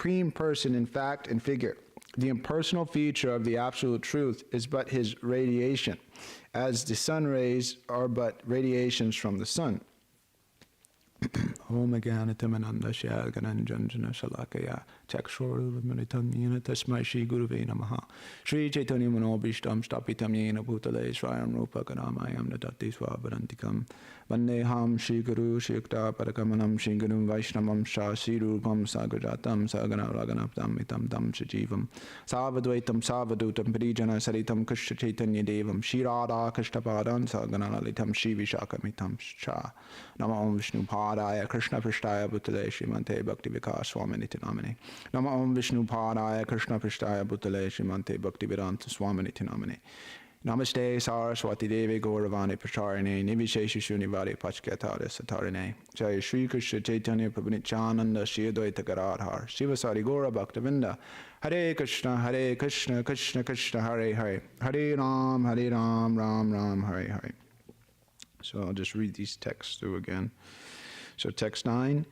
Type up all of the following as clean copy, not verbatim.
Supreme Person in fact and figure. The impersonal feature of the Absolute Truth is but his radiation, as the sun rays are but radiations from the sun. Om Jnanatimanandasya Gananjanjana Shalakaya Chakshurumanitam Yena Tasmai Shri Guruve Namaha Shri Chaitanya Manobishtam Stapitam Yena Bhutale Shrayam Rupa Kanamayam Nadati Swavarantikam Vandeham Shri Guru Shikta Parakamanam Shri Guru Vaishnamam Shri Rupam Sagrajatam Sagana Raganaptam Mitam Tam Shajivam Savadvaitam Savadutam Prijana Saritam Krishna Chaitanya Devam Shri Radha Krishnapadan Sagana Lalitam Shri Vishakamitam Shah Nama Om Vishnu Padaya Krishna Prishtaya Bhutale Srimante Bhakti Vikas Swaminiti Namane Nama Om Vishnu Padaya Krishna Prishtaya Bhutale Srimante Bhakti Vedanta Swaminiti Namane Namaste Saraswati Devi Gauravani Pracharine Nivishesha Shunivari Pachkatare Satarine Jai Shri Krishna Chaitanya Prabhu Nityananda Shri Advaita Gadadhar Shivasari Gaura Bhaktavinda Hare Krishna Krishna Krishna Hare Hare Hare Ram Ram Ram Hare Hare. So I'll just read these texts through again. So text 9,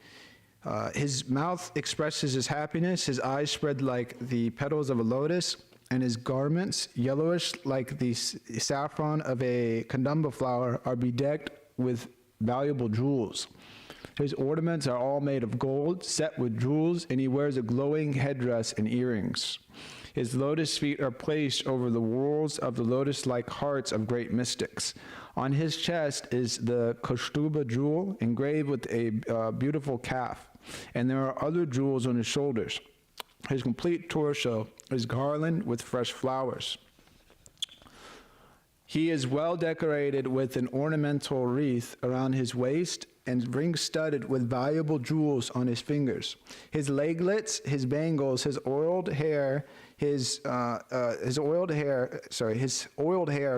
his mouth expresses his happiness, his eyes spread like the petals of a lotus, and his garments, yellowish like the saffron of a kandamba flower, are bedecked with valuable jewels. His ornaments are all made of gold, set with jewels, and he wears a glowing headdress and earrings. His lotus feet are placed over the whorls of the lotus-like hearts of great mystics. On his chest is the Kaustuba jewel engraved with a beautiful calf, and there are other jewels on his shoulders. His complete torso is garlanded with fresh flowers. He is well decorated with an ornamental wreath around his waist and rings studded with valuable jewels on his fingers. His leglets, his bangles, his oiled hair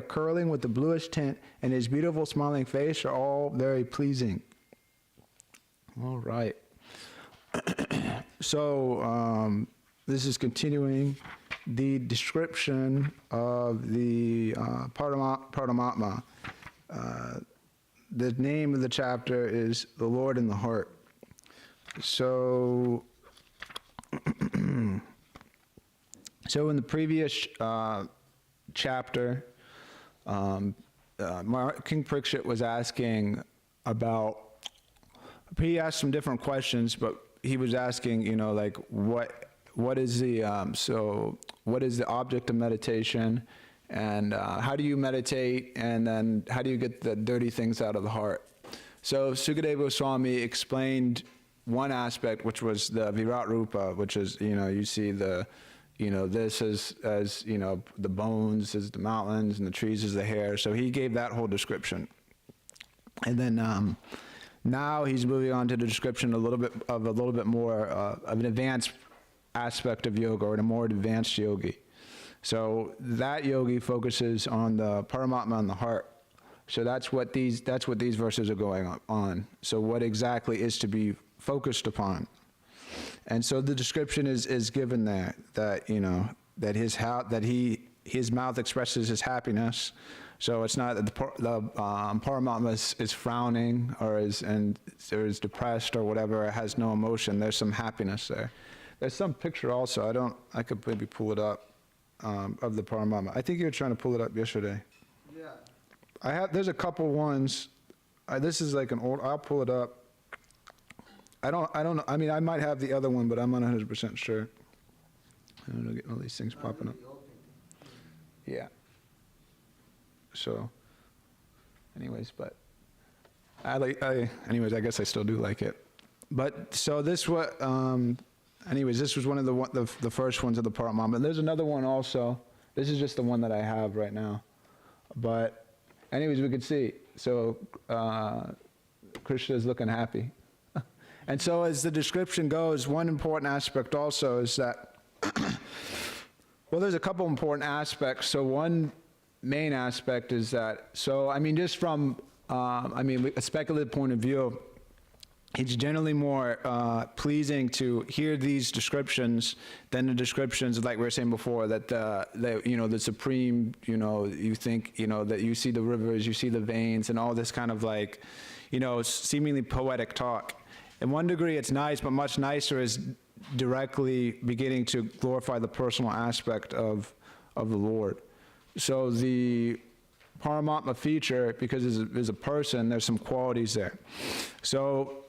curling with the bluish tint, and his beautiful smiling face are all very pleasing. All right. So this is continuing the description of the Paramatma. The name of the chapter is The Lord in the Heart. So, so in the previous chapter, King Parikshit was asking about, he asked some different questions, but he was asking, you know, like what is the object of meditation, and how do you meditate, and then how do you get the dirty things out of the heart? So Sukadeva Goswami explained one aspect, which was the Virat Rupa, which is, you know, you see the, you know, this as you know, the bones as the mountains and the trees as the hair. So he gave that whole description. And then now he's moving on to the description a little bit more of an advanced aspect of yoga, or a more advanced yogi. So that yogi focuses on the Paramatma and the heart. So that's what these verses are going on. So what exactly is to be focused upon? And so the description is given there, that, you know, that his mouth expresses his happiness. So it's not that the Paramatma is frowning or is depressed or whatever, it has no emotion. There's some happiness there. There's some picture also, I could maybe pull it up, of the Paramatma. I think you were trying to pull it up yesterday. Yeah. There's a couple ones. This is like an old, I'll pull it up. I don't know, I mean, I might have the other one, but I'm not 100% sure. I don't know, getting all these things popping up. Yeah. So, anyways, but anyways, I guess I still do like it. But so this what, anyways, this was one of the first ones of the Paramatma. There's another one also. This is just the one that I have right now. But anyways, we could see. So Krishna is looking happy. And so as the description goes, one important aspect also is that, well, there's a couple important aspects. So one main aspect is that, so I mean, just from, a speculative point of view, it's generally more pleasing to hear these descriptions than the descriptions, like we were saying before, that you know, the supreme, you know, you think, you know, that you see the rivers, you see the veins, and all this kind of like, you know, seemingly poetic talk. In one degree, it's nice, but much nicer is directly beginning to glorify the personal aspect of the Lord. So the Paramatma feature, because is a person, there's some qualities there. So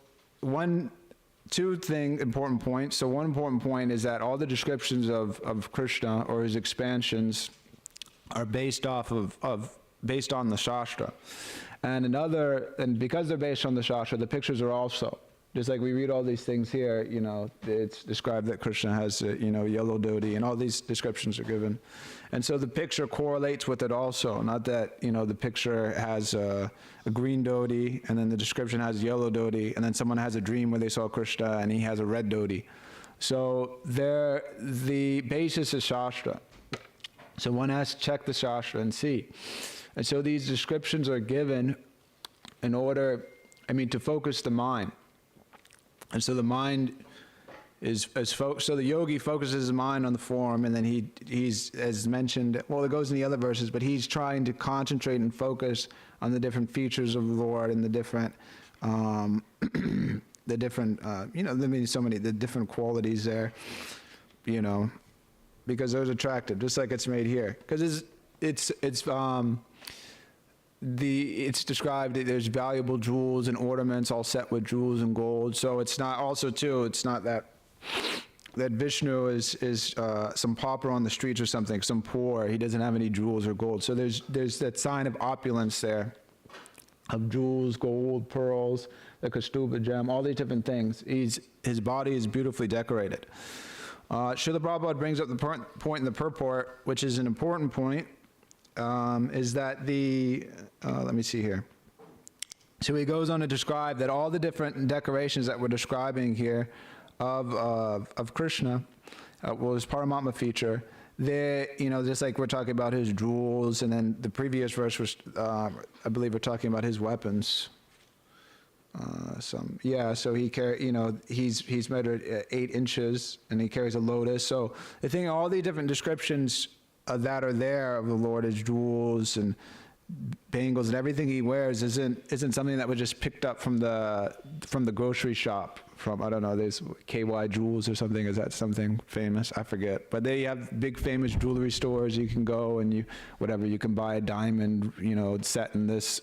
two important points. So one important point is that all the descriptions of Krishna or his expansions are based on the Shastra. And because they're based on the Shastra, the pictures are also. Just like we read all these things here, it's described that Krishna has, yellow dhoti, and all these descriptions are given. And so the picture correlates with it also. Not that, the picture has a green dhoti, and then the description has yellow dhoti, and then someone has a dream where they saw Krishna, and he has a red dhoti. So the basis is Shastra. So one has to check the Shastra and see. And so these descriptions are given in order, to focus the mind. And so the mind so the yogi focuses his mind on the form, and then he's, as mentioned, well, it goes in the other verses, but he's trying to concentrate and focus on the different features of the Lord and the different, the different qualities there, because those are attractive, just like it's made here. Because it's described that there's valuable jewels and ornaments all set with jewels and gold. So it's not that Vishnu is some pauper on the streets or something, some poor. He doesn't have any jewels or gold. So there's that sign of opulence there, of jewels, gold, pearls, the Kaustubha gem, all these different things. His body is beautifully decorated. Srila Prabhupada brings up the point in the purport, which is an important point. Is that let me see here. So he goes on to describe that all the different decorations that we're describing here of Krishna, his Paramatma feature, they, just like we're talking about his jewels, and then the previous verse was, I believe we're talking about his weapons. So he he's measured 8 inches, and he carries a lotus. So the thing, all the different descriptions that are there of the Lord, his jewels and bangles and everything he wears isn't something that was just picked up from the grocery shop, from, I don't know, there's KY Jewels or something. Is that something famous? I forget. But they have big famous jewelry stores. You can go and you can buy a diamond, set in this,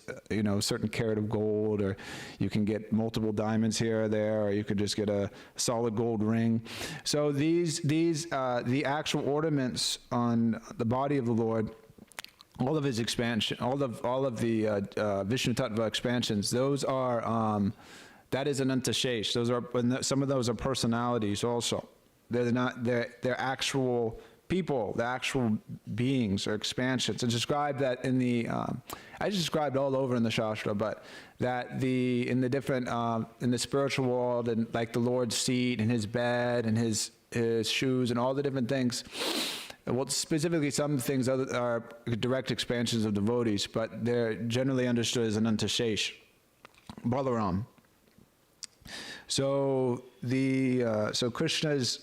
certain carat of gold, or you can get multiple diamonds here or there, or you could just get a solid gold ring. So the actual ornaments on the body of the Lord, all of his expansion, all of the Vishnu Tattva expansions, those are that is Ananta Shesh. Some of those are personalities also. They're actual people, the actual beings or expansions. It's described that in the I just described all over in the Shastra, but that in the spiritual world, and like the Lord's seat and his bed and his shoes and all the different things. Well, specifically, some things are direct expansions of devotees, but they're generally understood as Ananta Shesh, Balaram. So so Krishna's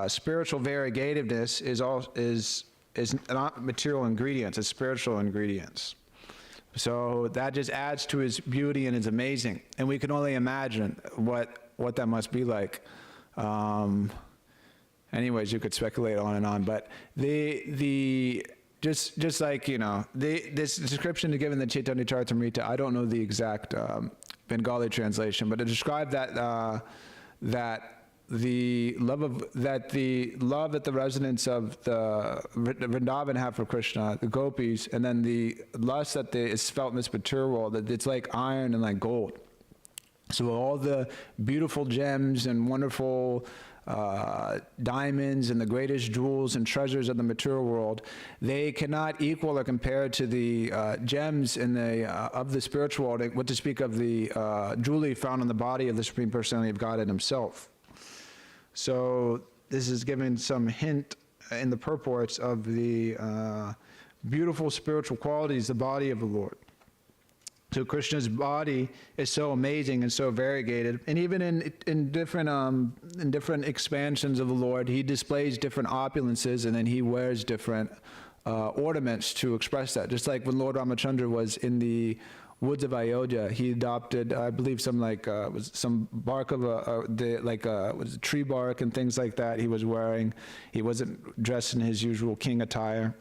spiritual variegativeness is not material ingredients; it's spiritual ingredients. So that just adds to his beauty and is amazing, and we can only imagine what that must be like. Anyways, you could speculate on and on, but just like, this description given in the Chaitanya Charitamrita, I don't know the exact Bengali translation, but it described that the love that the residents of the Vrindavan have for Krishna, the gopis, and then the lust that is felt in this material world, that it's like iron and like gold. So all the beautiful gems and wonderful diamonds and the greatest jewels and treasures of the material world, they cannot equal or compare to the gems in of the spiritual world, what to speak of the jewelry found on the body of the Supreme Personality of Godhead himself. So this is giving some hint in the purports of the beautiful spiritual qualities, the body of the Lord. So Krishna's body is so amazing and so variegated, and even in different expansions of the Lord, he displays different opulences, and then he wears different ornaments to express that. Just like when Lord Ramachandra was in the woods of Ayodhya, he adopted, I believe, some was some bark of was tree bark and things like that he was wearing. He wasn't dressed in his usual king attire.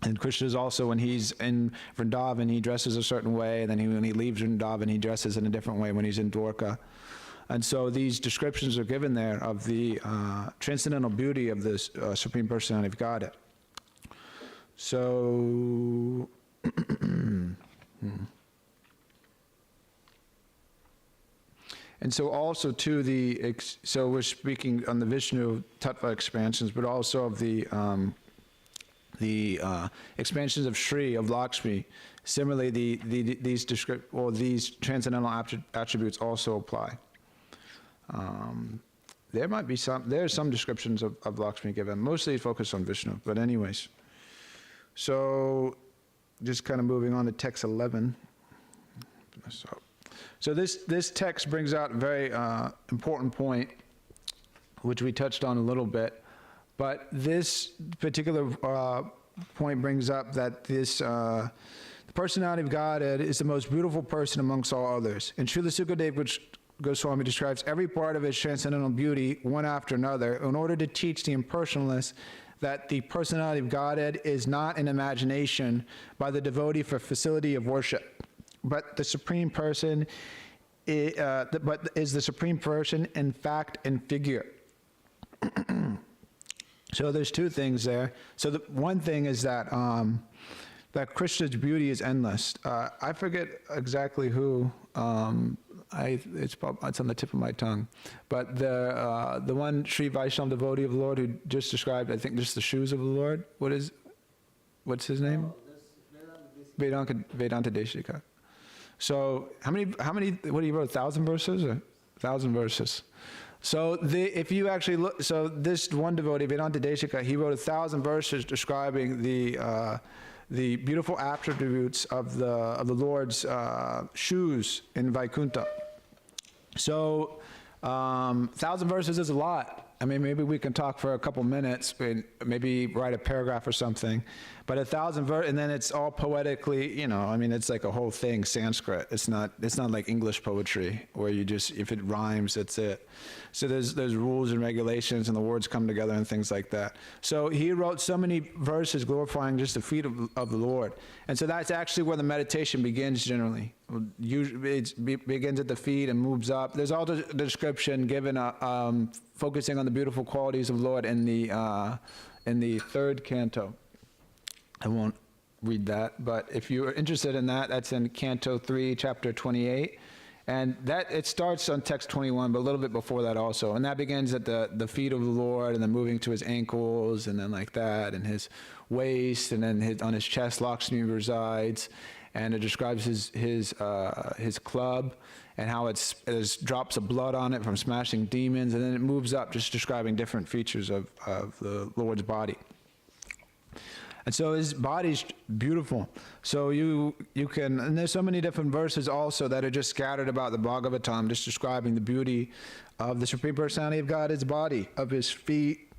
And Krishna is also, when he's in Vrindavan, he dresses a certain way, and then when he leaves Vrindavan, he dresses in a different way when he's in Dwarka. And so these descriptions are given there of the transcendental beauty of this Supreme Personality of Godhead. So, and so also too, so we're speaking on the Vishnu Tattva expansions, but also of the expansions of Shri, of Lakshmi. Similarly, these transcendental attributes also apply. There might be there's some descriptions of Lakshmi given, mostly focused on Vishnu, but anyways. So, just kind of moving on to text 11. So this text brings out a very important point, which we touched on a little bit, but this particular point brings up that the personality of Godhead is the most beautiful person amongst all others. And Srila Sukadeva Goswami describes every part of his transcendental beauty, one after another, in order to teach the impersonalists that the personality of Godhead is not an imagination by the devotee for facility of worship, but the Supreme Person is the Supreme Person in fact and figure. So there's two things there. So the one thing is that that Krishna's beauty is endless. I forget exactly who. It's on the tip of my tongue, but the one Sri Vaishnava devotee of the Lord who just described, I think, just the shoes of the Lord. What's his name? Vedanta Deshika. So how many? What he wrote? 1,000 verses or 1,000 verses? So if you actually look, so this one devotee, Vedanta Deshika, he wrote 1,000 verses describing the beautiful attributes of the Lord's shoes in Vaikuntha. So 1,000 verses is a lot. I mean, maybe we can talk for a couple minutes, and maybe write a paragraph or something. But 1,000 verses, and then it's all poetically, I mean, it's like a whole thing, Sanskrit. It's not like English poetry where you just, if it rhymes, that's it. So there's rules and regulations, and the words come together and things like that. So he wrote so many verses glorifying just the feet of the Lord. And so that's actually where the meditation begins generally. Usually it begins at the feet and moves up. There's all the description given focusing on the beautiful qualities of the Lord in the third canto. I won't read that, but if you're interested in that, that's in Canto 3, Chapter 28. And that it starts on text 21, but a little bit before that also. And that begins at the feet of the Lord, and then moving to his ankles, and then like that, and his waist, and then on his chest Lakshmi resides. And it describes his club and how there's drops of blood on it from smashing demons, and then it moves up, just describing different features of the Lord's body. And so his body's beautiful. So you can, and there's so many different verses also that are just scattered about the Bhagavatam, just describing the beauty of the Supreme Personality of God, his body, of his feet,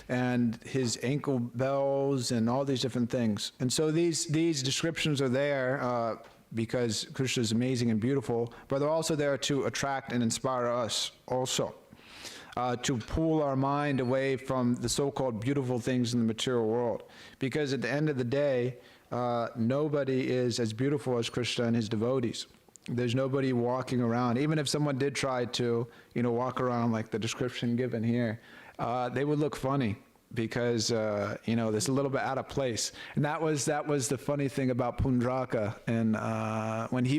and his ankle bells, and all these different things. And so these descriptions are there because Krishna is amazing and beautiful, but they're also there to attract and inspire us also. To pull our mind away from the so-called beautiful things in the material world. Because at the end of the day, nobody is as beautiful as Krishna and his devotees. There's nobody walking around. Even if someone did try to, walk around like the description given here, they would look funny. Because there's a little bit out of place, and that was the funny thing about Pundraka, and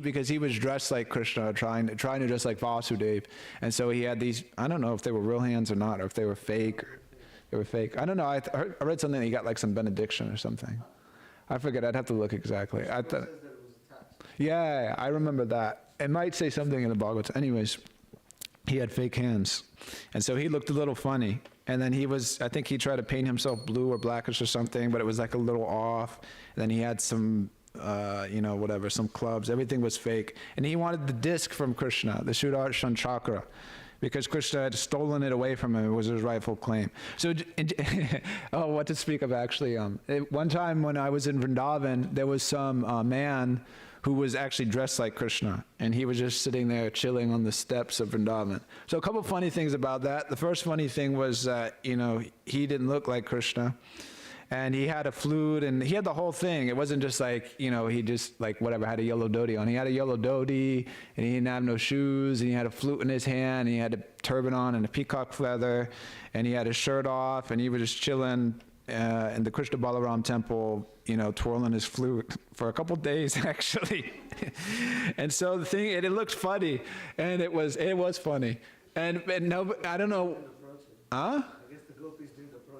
because he was dressed like Krishna, trying to dress like Vasudeva, and so he had these. I don't know if they were real hands or not, or if they were fake. They were fake. I don't know. I read something that he got like some benediction or something. I forget. I'd have to look exactly. I thought. Yeah, I remember that. It might say something in the Bhagavatam. Anyways, he had fake hands, and so he looked a little funny. And then I think he tried to paint himself blue or blackish or something, but it was like a little off. And then he had some, some clubs. Everything was fake. And he wanted the disc from Krishna, the Sudarshan Chakra, because Krishna had stolen it away from him. It was his rightful claim. So, what to speak of actually. One time when I was in Vrindavan, there was some man who was actually dressed like Krishna, and he was just sitting there chilling on the steps of Vrindavan. So a couple funny things about that. The first funny thing was that, he didn't look like Krishna, and he had a flute, and he had the whole thing. It wasn't just like, he just like whatever, had a yellow dhoti on. He had a yellow dhoti, and he didn't have no shoes, and he had a flute in his hand, and he had a turban on and a peacock feather, and he had his shirt off, and he was just chilling in the Krishna Balaram temple, twirling his flute for a couple days, actually. And so the thing, it looked funny, and it was funny. And no, I don't know, huh?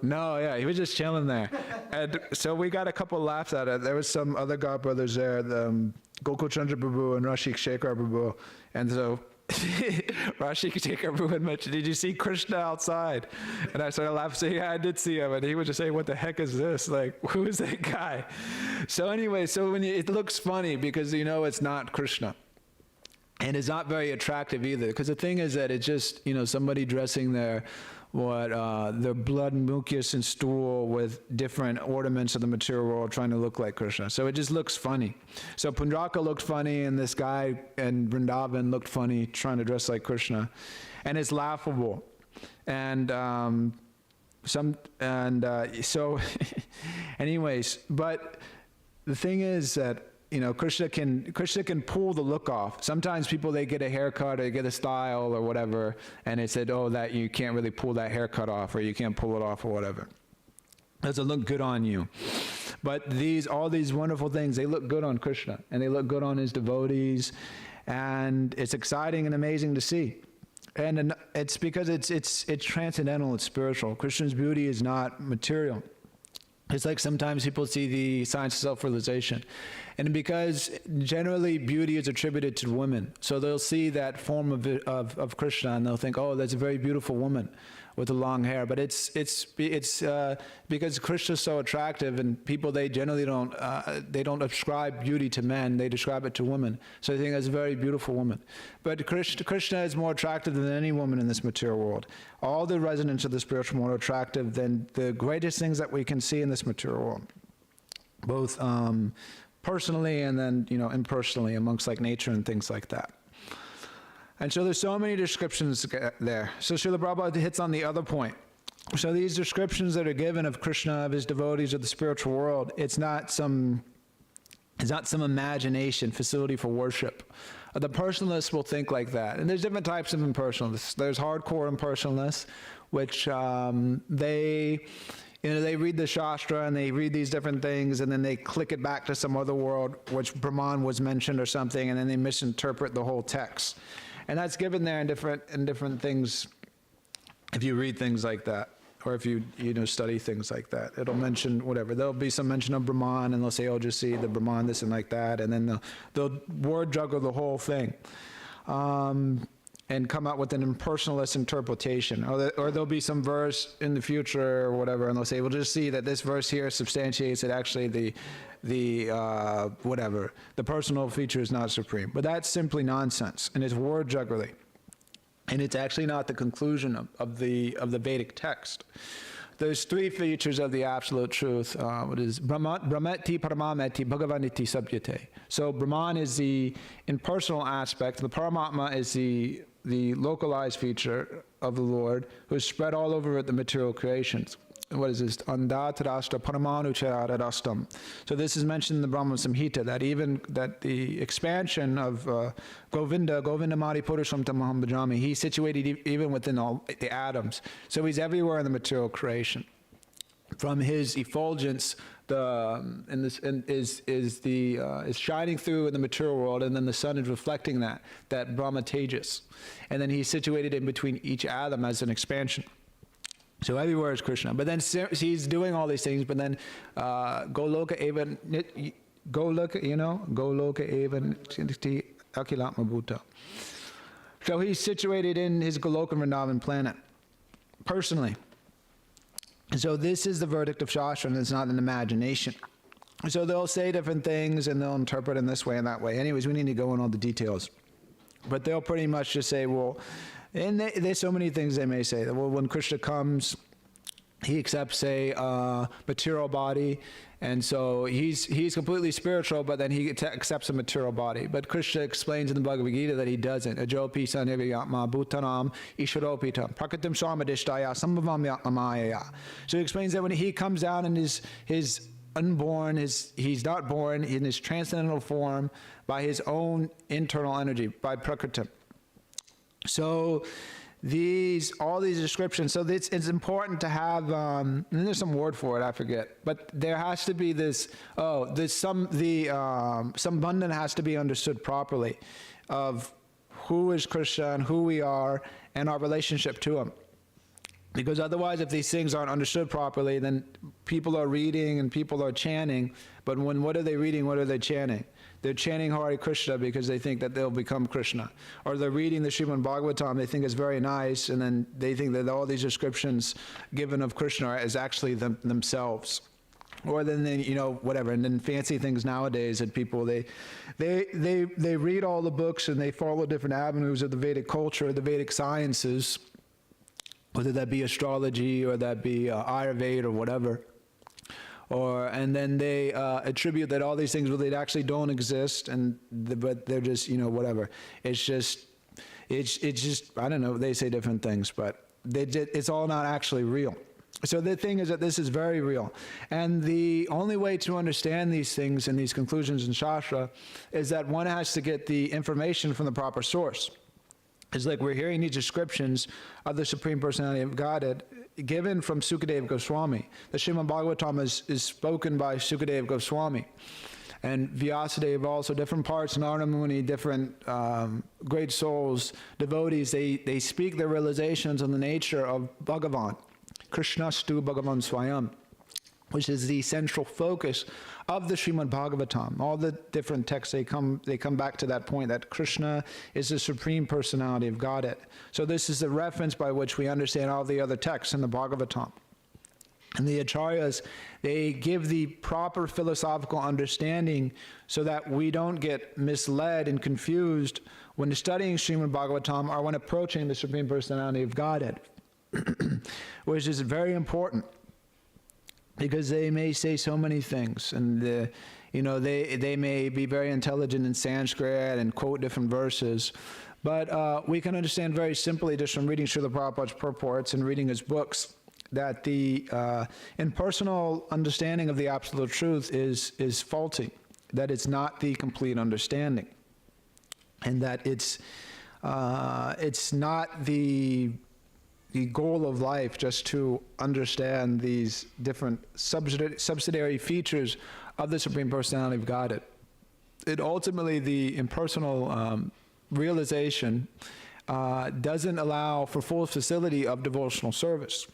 No, yeah, he was just chilling there. And so we got a couple laughs at it. There was some other godbrothers there, the Gokul Chandra Prabhu and Rashik Shekhar Prabhu. And so Rashik Shekhar Prabhu had mentioned, did you see Krishna outside? And I started laughing, saying, yeah, I did see him. And he would just say, what the heck is this? Like, who is that guy? So anyway, it looks funny because it's not Krishna. And it's not very attractive either. Because the thing is that it's just, somebody dressing their blood, mucus, and stool with different ornaments of the material world trying to look like Krishna. So it just looks funny. So Pundraka looked funny, and this guy in Vrindavan looked funny trying to dress like Krishna. And it's laughable. And so anyways, but the thing is that Krishna can pull the look off. Sometimes people, they get a haircut or get a style or whatever, and they said, oh, that you can't really pull that haircut off, or you can't pull it off or whatever. Doesn't look good on you. But all these wonderful things, they look good on Krishna, and they look good on his devotees, and it's exciting and amazing to see. And it's because it's transcendental, it's spiritual. Krishna's beauty is not material. It's like sometimes people see the science of self-realization. And because generally beauty is attributed to women, so they'll see that form of Krishna and they'll think, oh, that's a very beautiful woman with the long hair. But it's because Krishna is so attractive, and people, they generally don't ascribe beauty to men, they describe it to women. So they think that's a very beautiful woman. But Krishna is more attractive than any woman in this material world. All the residents of the spiritual world are attractive than the greatest things that we can see in this material world, both personally and then impersonally, amongst like nature and things like that. And so there's so many descriptions there. So Srila Prabhupada hits on the other point. So these descriptions that are given of Krishna, of his devotees, of the spiritual world, it's not some imagination, facility for worship. The personalists will think like that. And there's different types of impersonalists. There's hardcore impersonalists, which they read the Shastra and they read these different things, and then they click it back to some other world, which Brahman was mentioned or something, and then they misinterpret the whole text. And that's given there in different things. If you read things like that, or if you study things like that, it'll mention whatever. There'll be some mention of Brahman, and they'll say, oh, just see the Brahman, this and like that, and then they'll word juggle the whole thing. And come out with an impersonalist interpretation. Or there'll be some verse in the future or whatever, and they'll say, well, just see that this verse here substantiates that actually the personal feature is not supreme. But that's simply nonsense, and it's word juggling. And it's actually not the conclusion of the Vedic text. There's three features of the absolute truth. What is Brahmeti Paramameti Bhagavaniti Sabhyate. So Brahman is the impersonal aspect, the Paramatma is the localized feature of the Lord, who is spread all over the material creations. What is this? Andatarashtra Paramanucharadastam. So this is mentioned in the Brahma Samhita, that the expansion of Govinda Mari Purusham Tamaham Bhajami, he's situated even within all the atoms. So he's everywhere in the material creation. From his effulgence, is shining through in the material world, and then the sun is reflecting that Brahma Tejas. And then he's situated in between each atom as an expansion. So everywhere is Krishna. But then he's doing all these things, but then Goloka Evan Akilatma Bhuta. So he's situated in his Goloka Vrindavan planet, personally. So this is the verdict of Shastra, and it's not an imagination. So they'll say different things, and they'll interpret in this way and that way. Anyways, we need to go in all the details. But they'll pretty much just say, well, and there's so many things they may say. Well, when Krishna comes, he accepts a material body, and so he's completely spiritual, but then he accepts a material body. But Krishna explains in the Bhagavad Gita that he doesn't. Ajopi sanyavyatma bhutanam ishvaropitam prakritim swamadishtaya sambhavam yatmamayaya. So he explains that when he comes down in his unborn, he's not born in his transcendental form by his own internal energy, by prakritim. So all these descriptions, so it's important to have, and there's some word for it, I forget, but there has to be some bandhan has to be understood properly of who is Krishna and who we are and our relationship to him. Because otherwise, if these things aren't understood properly, then people are reading and people are chanting, but what are they reading, what are they chanting? They're chanting Hare Krishna because they think that they'll become Krishna. Or they're reading the Srimad Bhagavatam, they think it's very nice, and then they think that all these descriptions given of Krishna is actually themselves. Or then they, whatever, and then fancy things nowadays that people, they read all the books and they follow different avenues of the Vedic culture, the Vedic sciences, whether that be astrology or that be Ayurveda or whatever. And then they attribute that all these things, well, they actually don't exist, but they're just, whatever. It's just, I don't know, they say different things, but it's all not actually real. So the thing is that this is very real. And the only way to understand these things and these conclusions in Shastra is that one has to get the information from the proper source. It's like we're hearing these descriptions of the Supreme Personality of Godhead given from Sukadeva Goswami. The Srimad Bhagavatam is spoken by Sukadeva Goswami. And Vyasadeva also, different parts, Narada Muni, different great souls, devotees, they speak their realizations on the nature of Bhagavan. Krishnastu Bhagavan Swayam, which is the central focus of the Srimad Bhagavatam. All the different texts, they come back to that point, that Krishna is the Supreme Personality of Godhead. So this is the reference by which we understand all the other texts in the Bhagavatam. And the Acharyas, they give the proper philosophical understanding so that we don't get misled and confused when studying Srimad Bhagavatam or when approaching the Supreme Personality of Godhead, which is very important. Because they may say so many things, and they may be very intelligent in Sanskrit and quote different verses, but we can understand very simply just from reading Srila Prabhupada's purports and reading his books that the impersonal understanding of the absolute truth is faulty, that it's not the complete understanding, and that it's not the goal of life just to understand these different subsidiary features of the Supreme Personality of Godhead. It ultimately, the impersonal realization doesn't allow for full facility of devotional service.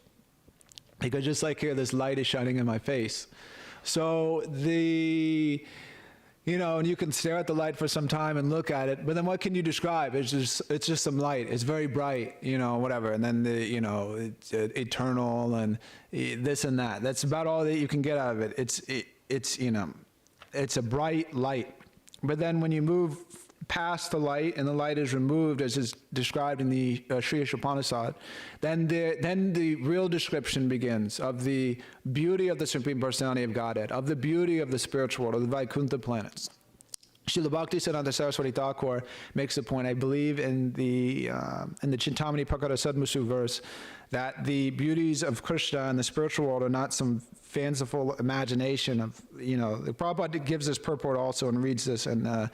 Because just like here, this light is shining in my face. So and you can stare at the light for some time and look at it, but then what can you describe? It's just some light. It's very bright, whatever. And then it's eternal and this and that. That's about all that you can get out of it. It's a bright light. But then when you move past the light and the light is removed, as is described in the Sri Upanishad, then the real description begins of the beauty of the Supreme Personality of Godhead, of the beauty of the spiritual world, of the Vaikuntha planets. Srila Bhaktisiddhanta Saraswati Thakur makes the point, I believe, in the Chintamani Prakara Sadmusu verse, that the beauties of Krishna and the spiritual world are not some fanciful imagination of, the Prabhupada gives this purport also and reads this, and I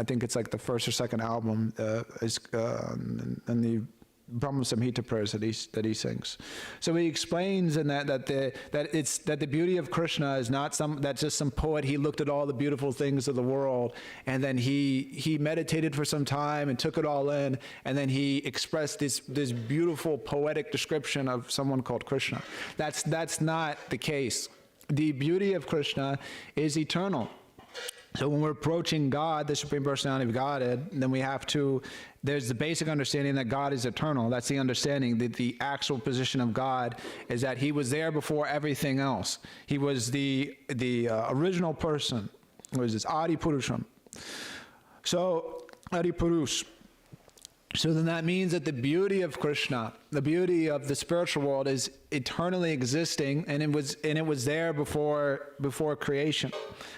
think it's like the first or second album, and the Brahma Samhita prayers that he sings. So he explains in that the beauty of Krishna is not that's just some poet. He looked at all the beautiful things of the world, and then he meditated for some time and took it all in, and then he expressed this beautiful poetic description of someone called Krishna. That's not the case. The beauty of Krishna is eternal. So when we're approaching God, the Supreme Personality of Godhead, then there's the basic understanding that God is eternal. That's the understanding that the actual position of God is that he was there before everything else. He was the original person. What is this? Adi Purusham. So, Adi Purush. So then that means that the beauty of Krishna, the beauty of the spiritual world, is eternally existing, and it was there before creation.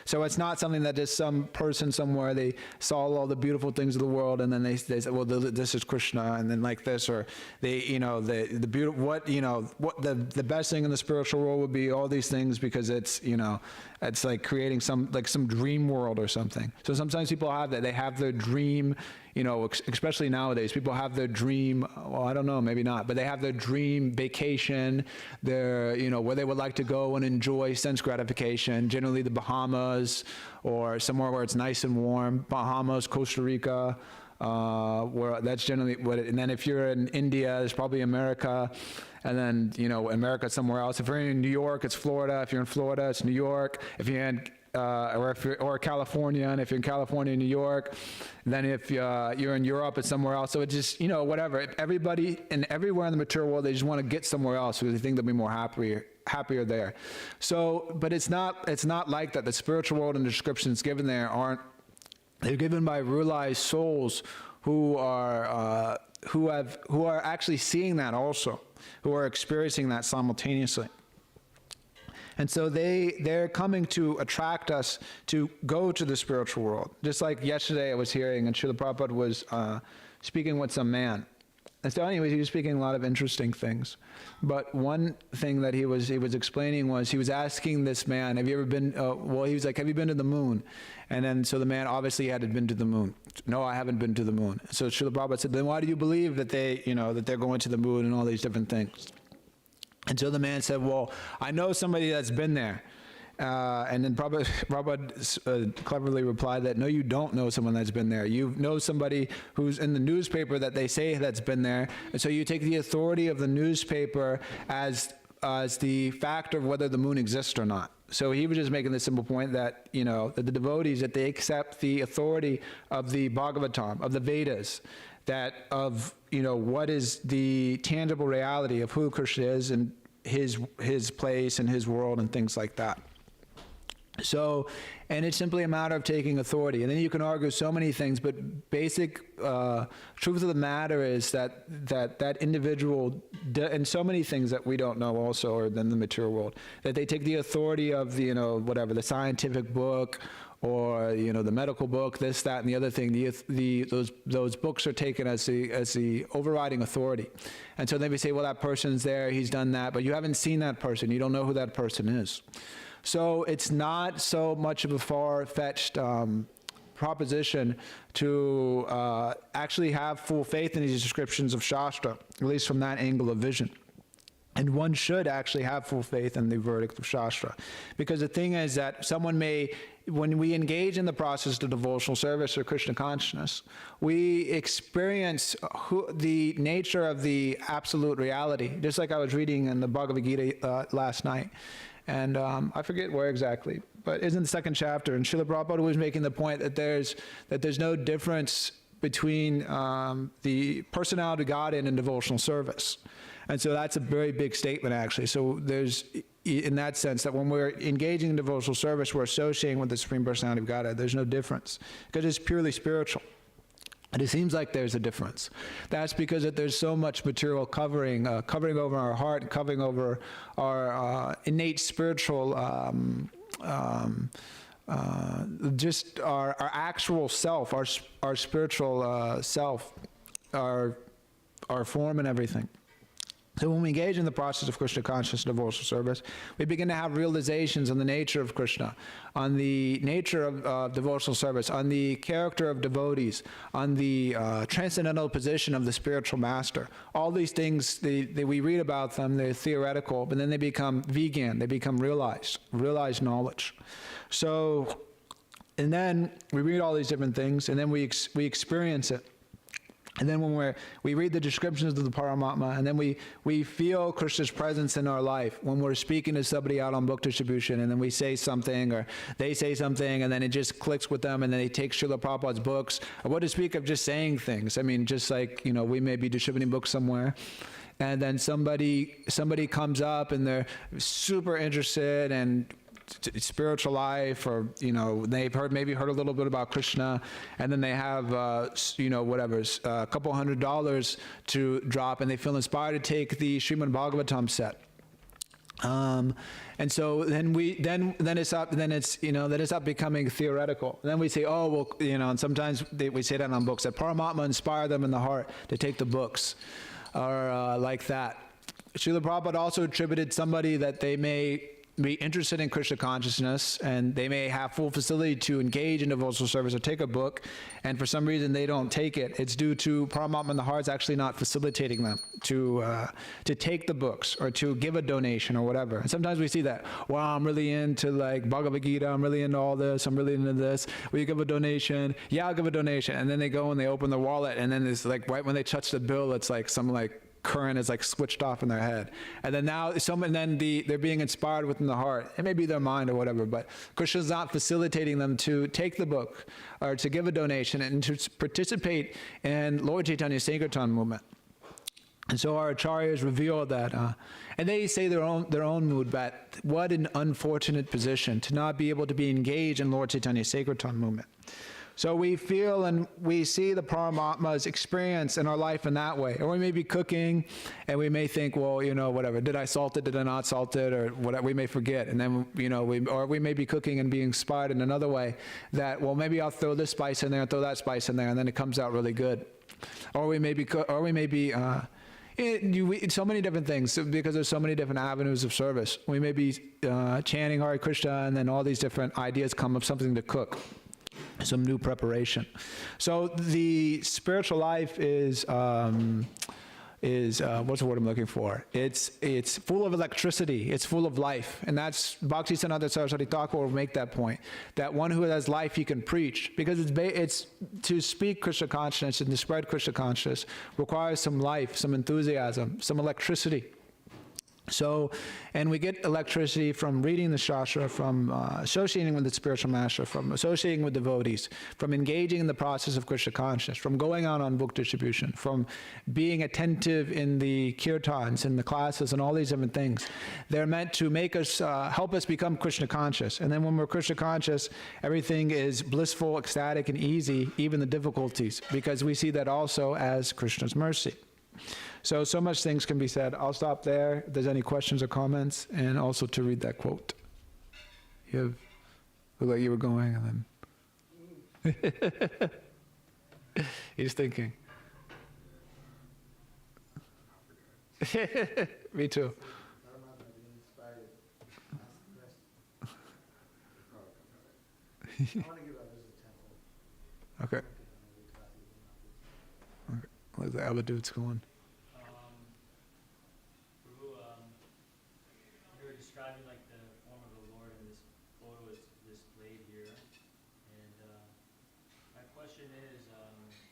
So it's not something that just some person somewhere, they saw all the beautiful things of the world, and then they said, well, this is Krishna, and then like this, or they, the beautiful, what the best thing in the spiritual world would be all these things, because it's it's like creating some dream world or something. So sometimes people have that, they have their dream. Especially nowadays, people have their dream, well, I don't know, maybe not, but they have their dream vacation, their, where they would like to go and enjoy sense gratification, generally the Bahamas or somewhere where it's nice and warm, Bahamas, Costa Rica, where that's generally what and then if you're in India, it's probably America, and then, America somewhere else. If you're in New York, it's Florida. If you're in Florida, it's New York. If you're in or California, and if you're in California, New York, then if you're in Europe, it's somewhere else. So it just, whatever. Everybody and everywhere in the material world, they just want to get somewhere else because they think they'll be more happier there. So, but it's not like that. The spiritual world and the descriptions given there they're given by realized souls who are actually seeing that also, who are experiencing that simultaneously. And so they're coming to attract us to go to the spiritual world. Just like yesterday I was hearing, and Srila Prabhupada was speaking with some man. And so anyways, he was speaking a lot of interesting things. But one thing that he was explaining was, he was asking this man, have you ever been, he was like, have you been to the moon? And then, so the man obviously hadn't been to the moon. No, I haven't been to the moon. So Srila Prabhupada said, then why do you believe that that they're going to the moon and all these different things? And so the man said, well, I know somebody that's been there. And then Prabhupada cleverly replied that, no, you don't know someone that's been there. You know somebody who's in the newspaper that they say that's been there. And so you take the authority of the newspaper as the factor of whether the moon exists or not. So he was just making the simple point that, that the devotees, that they accept the authority of the Bhagavatam, of the Vedas, that of, what is the tangible reality of who Krishna is and his place and his world and things like that. So, and it's simply a matter of taking authority. And then you can argue so many things, but basic truth of the matter is that individual, and so many things that we don't know also, or in the material world, that they take the authority of the, whatever, the scientific book, or the medical book, this, that, and the other thing. Those books are taken as the overriding authority, and so then we say, well, that person's there, he's done that, but you haven't seen that person, you don't know who that person is. So it's not so much of a far-fetched proposition to actually have full faith in these descriptions of Shastra, at least from that angle of vision. And one should actually have full faith in the verdict of Shastra. Because the thing is that someone may, when we engage in the process of devotional service or Krishna consciousness, we experience the nature of the absolute reality. Just like I was reading in the Bhagavad Gita last night. And I forget where exactly, but it's in the second chapter. And Srila Prabhupada was making the point that there's no difference between the personality of God and devotional service. And so that's a very big statement, actually. So there's, in that sense, that when we're engaging in devotional service, we're associating with the Supreme Personality of Godhead. There's no difference, because it's purely spiritual. And it seems like there's a difference. That's because that there's so much material covering over our heart, covering over our innate spiritual, just our actual self, our spiritual self, our form and everything. So when we engage in the process of Krishna conscious devotional service, we begin to have realizations on the nature of Krishna, on the nature of devotional service, on the character of devotees, on the transcendental position of the spiritual master. All these things, we read about them, they're theoretical, but then they become vegan, they become realized knowledge. So, and then we read all these different things, and then we experience it. And then when we read the descriptions of the Paramatma, and then we feel Krishna's presence in our life when we're speaking to somebody out on book distribution, and then we say something, or they say something, and then it just clicks with them, and then they take Srila Prabhupada's books. Or what to speak of just saying things? I mean, just like, we may be distributing books somewhere, and then somebody comes up, and they're super interested, and spiritual life, or they've maybe heard a little bit about Krishna, and then they have whatever, a couple $100 to drop, and they feel inspired to take the Srimad Bhagavatam set. And so then it's up becoming theoretical. And then we say, oh well, and sometimes we say that on books, that Paramatma inspired them in the heart to take the books, or like that. Srila Prabhupada also attributed somebody that they may be interested in Krishna consciousness, and they may have full facility to engage in devotional service or take a book, and for some reason they don't take it. It's due to Paramatma in the heart's actually not facilitating them to take the books or to give a donation or whatever. And sometimes we see that, wow, I'm really into like Bhagavad Gita, I'm really into all this, I'm really into this. Will you give a donation? Yeah, I'll give a donation. And then they go and they open the wallet, and then it's like right when they touch the bill, it's like some like current is like switched off in their head, and then they're being inspired within the heart. It may be their mind or whatever, but Krishna's not facilitating them to take the book or to give a donation and to participate in Lord Chaitanya's Sankirtan movement. And so our acharyas reveal that, and they say their own mood, but what an unfortunate position to not be able to be engaged in Lord Chaitanya's Sankirtan movement. So we feel and we see the Paramatma's experience in our life in that way. Or we may be cooking and we may think, well, whatever, did I salt it, did I not salt it, or whatever, we may forget. And then, or we may be cooking and being inspired in another way that, well, maybe I'll throw this spice in there and throw that spice in there, and then it comes out really good. Or we may be, so many different things, because there's so many different avenues of service. We may be chanting Hare Krishna, and then all these different ideas come of something to cook, some new preparation. So the spiritual life is what's the word I'm looking for? It's full of electricity. It's full of life, and that's Bhaktisiddhanta Saraswati Thakur will make that point. That one who has life, he can preach, because it's to speak Krishna consciousness and to spread Krishna consciousness requires some life, some enthusiasm, some electricity. So, and we get electricity from reading the Shastra, from associating with the spiritual master, from associating with devotees, from engaging in the process of Krishna consciousness, from going out on book distribution, from being attentive in the kirtans, in the classes, and all these different things. They're meant to make us, help us become Krishna conscious. And then when we're Krishna conscious, everything is blissful, ecstatic, and easy, even the difficulties, because we see that also as Krishna's mercy. So much things can be said. I'll stop there if there's any questions or comments, and also to read that quote. You look like you were going, and then he's thinking. Me too. Okay. Like the other dude's going. You were describing like the form of the Lord, and this photo is displayed here. And my question is,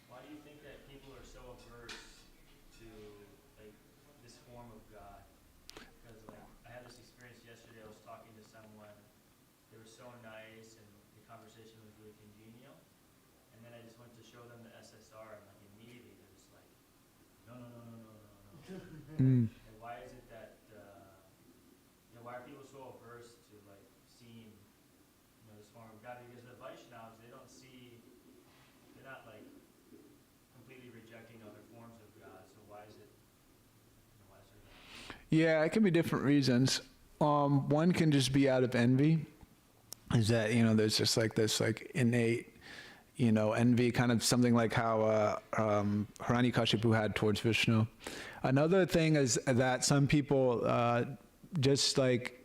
why do you think that people are so averse to like this form of God? Because like I had this experience yesterday. I was talking to someone. They were so nice, and the conversation was really congenial. And then I just went to show them the SSR, and like immediately they're just like, no. Mm. And why is it that, why are people so averse to like seeing, this form of God? Because the Vaishnavas, they're not like completely rejecting other forms of God. So why is it that? Yeah, it can be different reasons. One can just be out of envy. Is that, there's just like this like innate, envy, kind of something like how Hiranyakashipu had towards Vishnu. Another thing is that some people, just like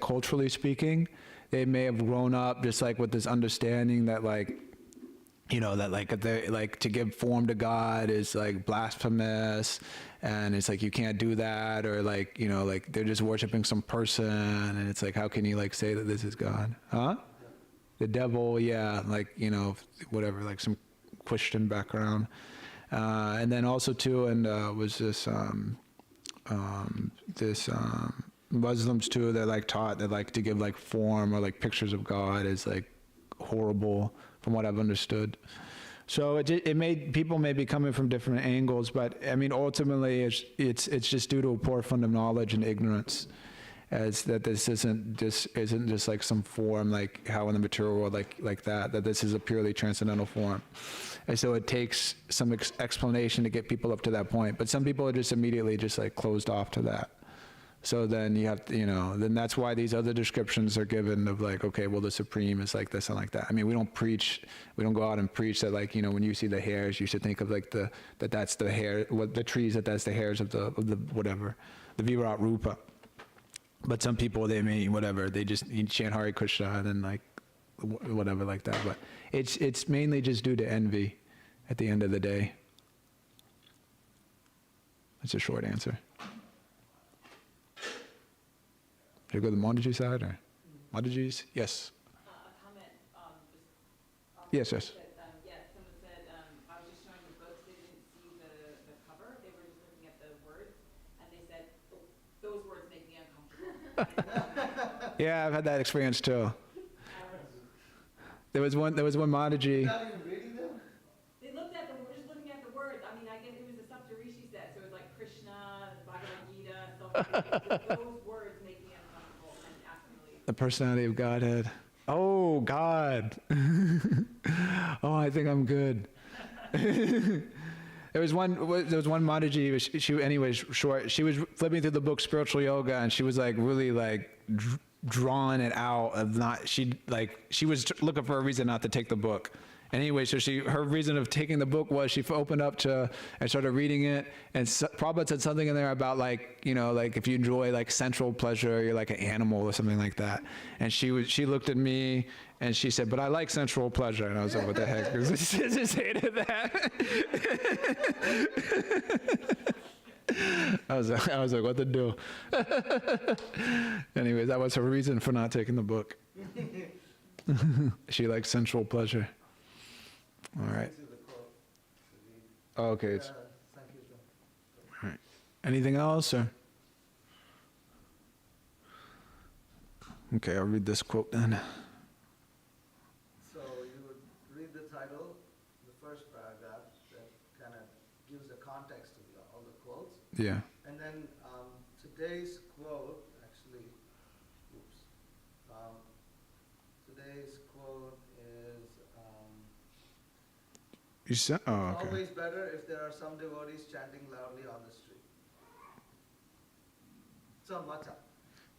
culturally speaking, they may have grown up just like with this understanding that to give form to God is like blasphemous, and it's like you can't do that, or they're just worshiping some person, and it's like, how can you like say that this is God? Huh? The devil, yeah, whatever, like some Christian background. And then also too, was this Muslims too, they're like taught that like to give like form or like pictures of God is like horrible, from what I've understood. So people may be coming from different angles, but I mean ultimately it's just due to a poor fund of knowledge and ignorance. as that this isn't just like some form like how in the material world like that this is a purely transcendental form. And so it takes some explanation to get people up to that point. But some people are just immediately just like closed off to that. So then you have to, then that's why these other descriptions are given of like, okay, well, the Supreme is like this and like that. I mean, we don't go out and preach that like, when you see the hairs, you should think of like that's the hair, the trees, that's the hairs of the whatever, the Virat Rupa. But some people, they may, whatever, they just chant Hare Krishna and then like, whatever like that. But it's mainly just due to envy at the end of the day. That's a short answer. Should I go to the Mataji side or Matajis? Yes. A comment, Yes. someone said, I was just showing the books, they didn't see the cover, they were just looking at the words, and they said, those words make me uncomfortable. Yeah, I've had that experience too. There was one Mataji. Not even reading them? They looked at we're just looking at the words, I mean, I guess it was the Saptarishi set, so it was like Krishna, Bhagavad Gita, stuff like that. Those words make me uncomfortable and actually. The personality of Godhead. Oh, God. Oh, I think I'm good. There was one Mataji, she anyways, short, she was flipping through the book Spiritual Yoga, and she was like really like drawing it out of she was looking for a reason not to take the book. Anyway, so her reason of taking the book was she opened up to and started reading it, and Prabhupada said something in there about like if you enjoy like sensual pleasure, you're like an animal or something like that. And she looked at me and she said, "But I like sensual pleasure." And I was like, "What the heck?" Just hated that. I was like, "What to do?" Anyways, that was her reason for not taking the book. She likes sensual pleasure. All right. This is the quote. Oh, okay. It's, Thank you, sir. all right. Anything else? Or? Okay, I'll read this quote then. So you would read the title, the first paragraph, that kind of gives a context to all the quotes. Yeah. And then today's quote, actually, today's quote is, You said, oh, okay. always better if there are some devotees chanting loudly on the street. It's on Mata.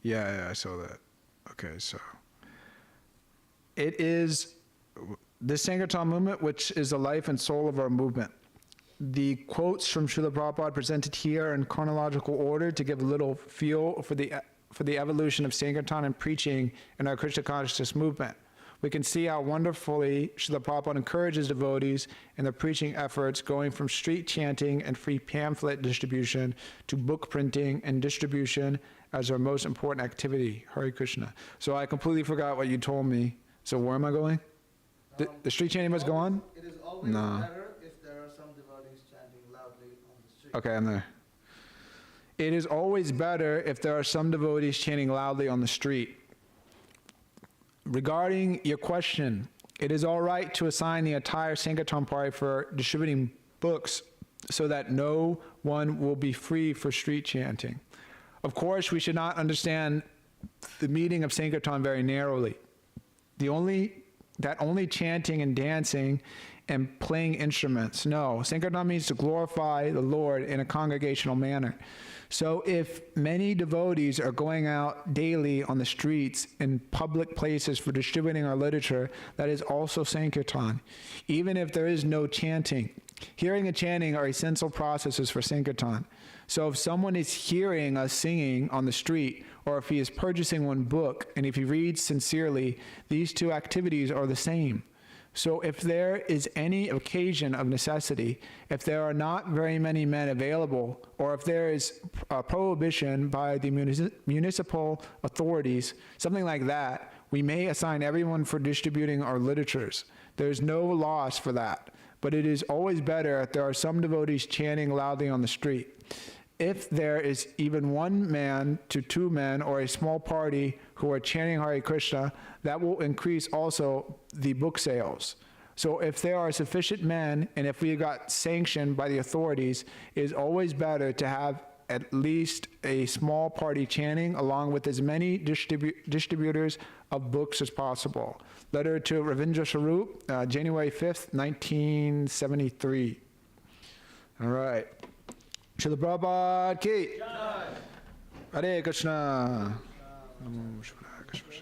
Yeah, I saw that. Okay, so it is the Sankirtan movement, which is the life and soul of our movement. The quotes from Srila Prabhupada presented here are in chronological order to give a little feel for the evolution of Sankirtan and preaching in our Krishna consciousness movement. We can see how wonderfully Srila Prabhupada encourages devotees in their preaching efforts, going from street chanting and free pamphlet distribution to book printing and distribution as our most important activity. Hare Krishna. So I completely forgot what you told me. So where am I going? The street chanting must go on? It is always No. better if there are some devotees chanting loudly on the street. Okay, I'm there. It is always better if there are some devotees chanting loudly on the street. Regarding your question, it is all right to assign the entire Sankirtan party for distributing books so that no one will be free for street chanting. Of course, we should not understand the meaning of Sankirtan very narrowly. Only chanting and dancing and playing instruments. No, Sankirtan means to glorify the Lord in a congregational manner. So if many devotees are going out daily on the streets in public places for distributing our literature, that is also Sankirtan, even if there is no chanting. Hearing and chanting are essential processes for Sankirtan. So if someone is hearing us singing on the street, or if he is purchasing one book, and if he reads sincerely, these two activities are the same. So if there is any occasion of necessity, if there are not very many men available, or if there is a prohibition by the municipal authorities, something like that, we may assign everyone for distributing our literatures. There's no loss for that. But it is always better if there are some devotees chanting loudly on the street. If there is even 1 man to 2 men or a small party who are chanting Hare Krishna, that will increase also the book sales. So if there are sufficient men, and if we got sanctioned by the authorities, it is always better to have at least a small party chanting along with as many distributors of books as possible. Letter to Ravindra Swarup, January 5th, 1973. All right. Srila Prabhupada ki. Hare Krishna. Namo Shivaya Krishna.